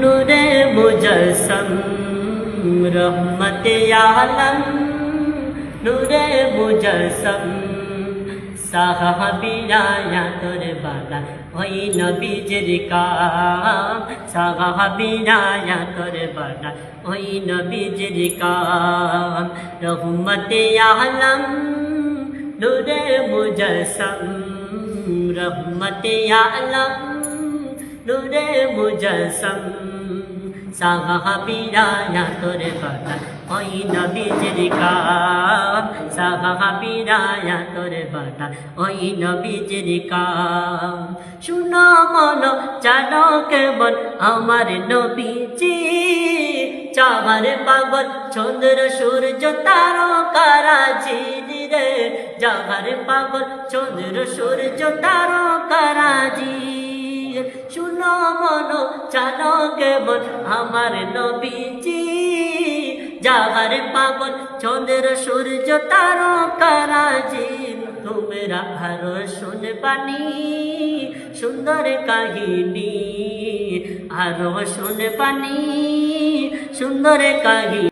नूरे मुजस्सम रहमते आलम नूरे मुजस्सम साहाबीरा या तोर बाला ওই নবীজির কাম সাহাবীরা या तोर बाला ওই নবীজির কাম রহমতে আলম নূরে মুজস্সম रहमते आलम नूरे मुजस्सम साहाबीरा या तोर बाला ওই নবীজির কাম সাহাবীরা या तोर बाला ওই নবীজির কাম শুনো মনো জানো কেমন আমার নবীজি চাঁদের পাগল চন্দ্র সূর্য তারকারাজি রে চাঁদের পাগল চন্দ্র সূর্য তারকারাজি শুনো মনো জানো কেমন আমার নবীজি যাহার পাগল চন্দ্র সূর্য তারকারাজি তোমরা আরো শুনবানি সুন্দর কাহিনী আরো শুনবানি সুন্দর কাহিনী।